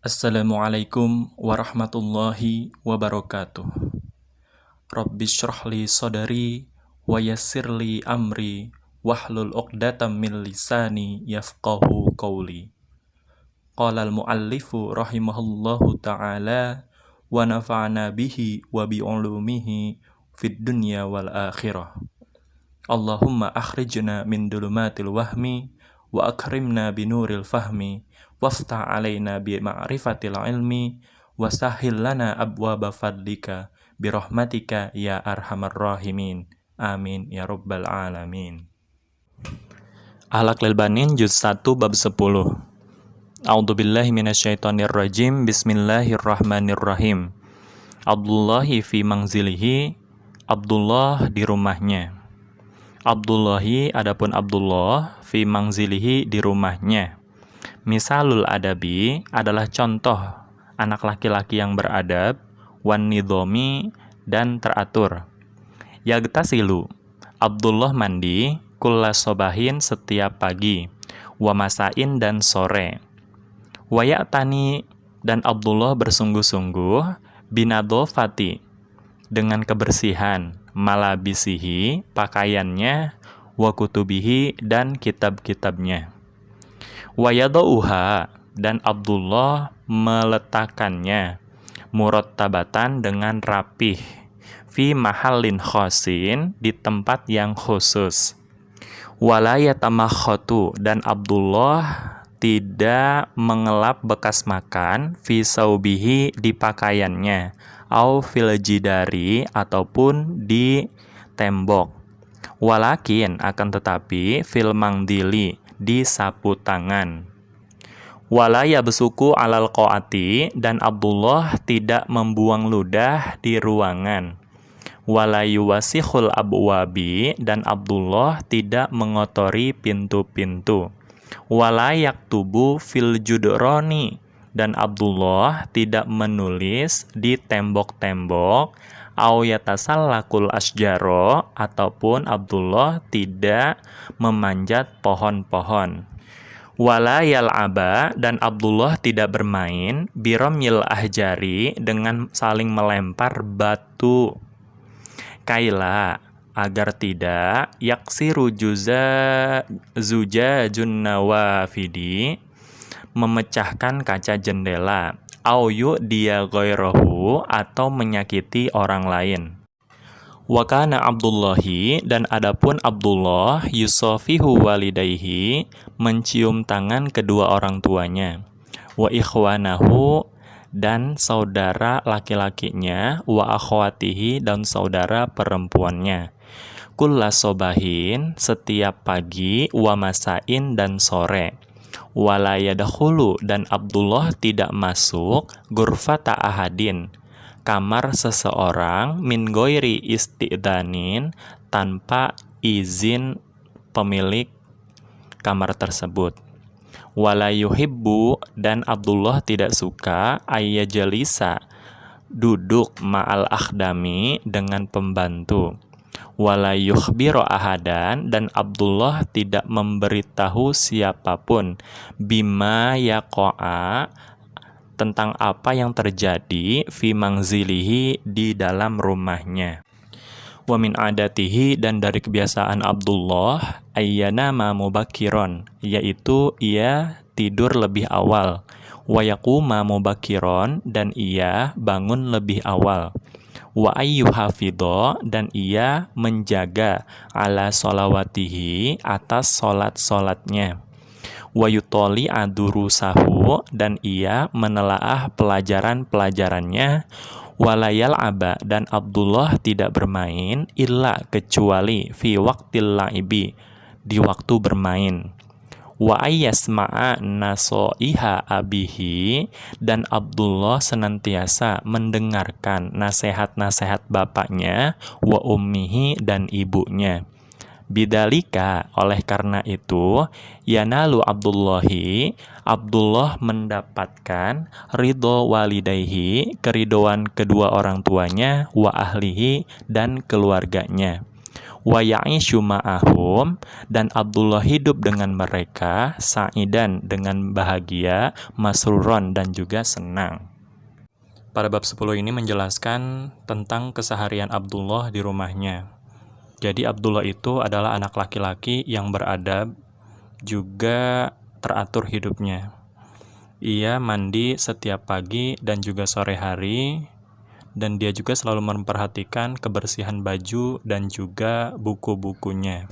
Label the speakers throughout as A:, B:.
A: Assalamualaikum warahmatullahi wabarakatuh. Rabbi shrah li sadari wa yassir li amri wahlul 'uqdatam min lisani yafqahu qawli. Qala al-muallifu rahimahullahu ta'ala wa nafa'ana bihi wa bi 'ulumihi fid dunya wal akhirah. Allahumma akhrijna min dhulumatil wahmi wa akrimna binuril fahmi waftah alaina bi ma'rifatil ilmi wa sahhil lana abwaba fadlika birahmatika ya arhamar rahimin. Amin ya rabbal alamin. Akhlaq lil Banin juz 1 bab 10. A'udzubillahi minasyaitonir rajim. Bismillahirrahmanirrahim. Abdullahi fi manzilihi, Abdullah di rumahnya. Abdullahi adapun Abdullah fi manzilihi di rumahnya. Misalul adabi adalah contoh anak laki-laki yang beradab, wan nidhomi dan teratur. Yagtasilu, Abdullah mandi, kulla sobahin setiap pagi, wa masain dan sore. Waya'tani dan Abdullah bersungguh-sungguh, binadhofati dengan kebersihan, malabisihi pakaiannya, wa kutubihi dan kitab-kitabnya. Wayadauha dan Abdullah meletakkannya, murattabatan dengan rapih, fi mahallin khosin di tempat yang khusus. Walayatamakhatu dan Abdullah tidak mengelap bekas makan, fi saubihi di pakaiannya, au fil jidari ataupun di tembok. Walakin akan tetapi fil mangdili di sapu tangan. Walaya besuku alal qoati dan Abdullah tidak membuang ludah di ruangan. Walayu wasihul abwabi dan Abdullah tidak mengotori pintu-pintu. Walayak tubu fil judroni dan Abdullah tidak menulis di tembok-tembok. Au yatasallakul asjaro ataupun Abdullah tidak memanjat pohon-pohon. Wala yal'aba dan Abdullah tidak bermain biramyil ahjari dengan saling melempar batu. Kaila agar tidak yaksiru zujajun nawafidi memecahkan kaca jendela. Au dia ghairahu atau menyakiti orang lain. Wa kana Abdullahi dan adapun Abdullah yusafihu walidayhi mencium tangan kedua orang tuanya. Wa ikhwanahu dan saudara laki-lakinya, wa akhwatihi dan saudara perempuannya. Kulla sobahin setiap pagi, wa masain dan sore. Wala yadkhulu dan Abdullah tidak masuk ghurfata ahadin kamar seseorang min ghairi isti'danin tanpa izin pemilik kamar tersebut. Wala yuhibbu dan Abdullah tidak suka ayyajalisa duduk ma'al akhdami dengan pembantu. Wala yukhbiru ahadan dan Abdullah tidak memberitahu siapapun bima yaqa'a tentang apa yang terjadi fi mangzilihi di dalam rumahnya. Wa min adatihi dan dari kebiasaan Abdullah ayyanama mubakiron yaitu ia tidur lebih awal. Wa yaquma mubakiron dan ia bangun lebih awal. Wa ayyuhafidho dan ia menjaga ala sholawatihi atas solat-solatnya. Wa yutoli adurusahu dan ia menelaah pelajaran-pelajarannya. Walayal aba dan Abdullah tidak bermain illa kecuali fi waqtil la'ibi di waktu bermain. Wa ayyasma'a nasoiha abihi dan Abdullah senantiasa mendengarkan nasihat-nasihat bapaknya, wa ummihi dan ibunya. Bidalika oleh karena itu yanalu Abdullahi Abdullah mendapatkan ridho walidayhi keridoan kedua orang tuanya, wa ahlihi dan keluarganya. wa ya'ishu ma'ahum, dan Abdullah hidup dengan mereka, sa'idan dengan bahagia, masruron dan juga senang. Pada bab 10 ini menjelaskan tentang keseharian Abdullah di rumahnya. Jadi Abdullah itu adalah anak laki-laki yang beradab, juga teratur hidupnya. Ia mandi setiap pagi dan juga sore hari, dan dia juga selalu memperhatikan kebersihan baju dan juga buku-bukunya,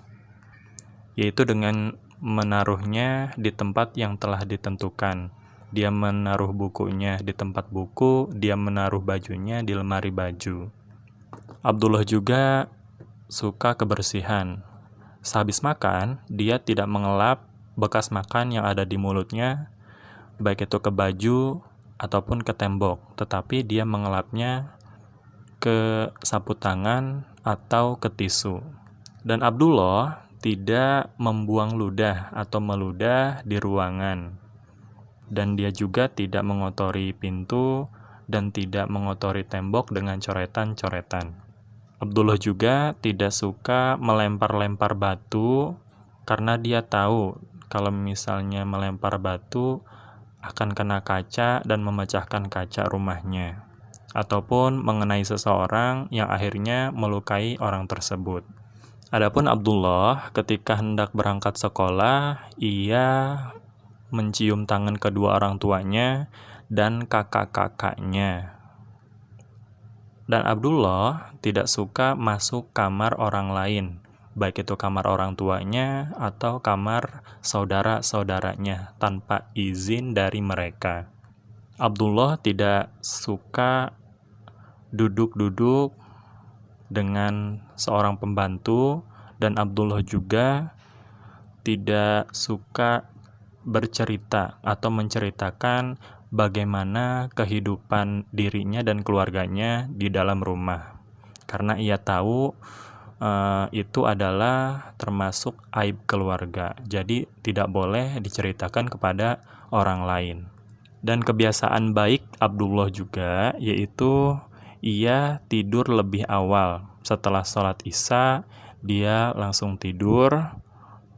A: yaitu dengan menaruhnya di tempat yang telah ditentukan. Dia menaruh bukunya di tempat buku, dia menaruh bajunya di lemari baju. Abdullah juga suka kebersihan. Sehabis makan, dia tidak mengelap bekas makan yang ada di mulutnya, baik itu ke baju ataupun ke tembok, tetapi dia mengelapnya ke sapu tangan atau ke tisu. Dan Abdullah tidak membuang ludah atau meludah di ruangan. Dan dia juga tidak mengotori pintu dan tidak mengotori tembok dengan coretan-coretan. Abdullah juga tidak suka melempar-lempar batu, karena dia tahu kalau misalnya melempar batu akan kena kaca dan memecahkan kaca rumahnya, ataupun mengenai seseorang yang akhirnya melukai orang tersebut. Adapun Abdullah ketika hendak berangkat sekolah, ia mencium tangan kedua orang tuanya dan kakak-kakaknya. Dan Abdullah tidak suka masuk kamar orang lain, baik itu kamar orang tuanya atau kamar saudara-saudaranya tanpa izin dari mereka. Abdullah tidak suka duduk-duduk dengan seorang pembantu, dan Abdullah juga tidak suka bercerita atau menceritakan bagaimana kehidupan dirinya dan keluarganya di dalam rumah, karena ia tahu itu adalah termasuk aib keluarga, jadi tidak boleh diceritakan kepada orang lain. Dan kebiasaan baik Abdullah juga yaitu ia tidur lebih awal. Setelah sholat isya, dia langsung tidur,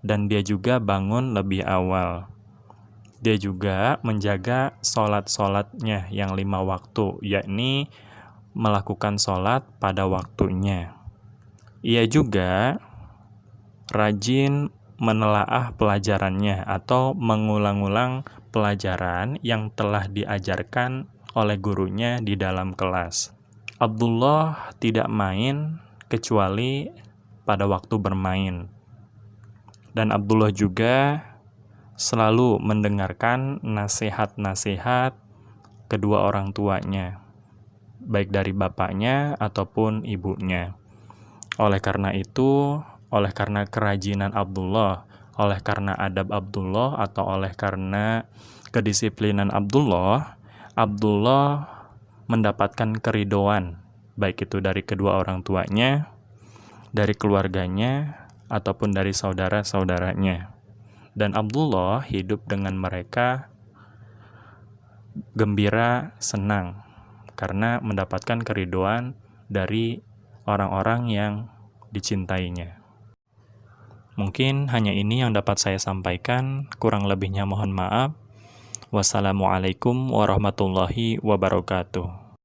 A: dan dia juga bangun lebih awal. Dia juga menjaga sholat-sholatnya yang 5 waktu, yakni melakukan sholat pada waktunya. Ia juga rajin menelaah pelajarannya atau mengulang-ulang pelajaran yang telah diajarkan oleh gurunya di dalam kelas. Abdullah tidak main kecuali pada waktu bermain. Dan Abdullah juga selalu mendengarkan nasihat-nasihat kedua orang tuanya, baik dari bapaknya ataupun ibunya. Oleh karena itu, oleh karena kerajinan Abdullah, oleh karena adab Abdullah, atau oleh karena kedisiplinan Abdullah, Abdullah mendapatkan keridhaan, baik itu dari kedua orang tuanya, dari keluarganya, ataupun dari saudara-saudaranya. Dan Abdullah hidup dengan mereka gembira, senang, karena mendapatkan keridhaan dari orang-orang yang dicintainya. Mungkin hanya ini yang dapat saya sampaikan, kurang lebihnya mohon maaf. Wassalamualaikum warahmatullahi wabarakatuh.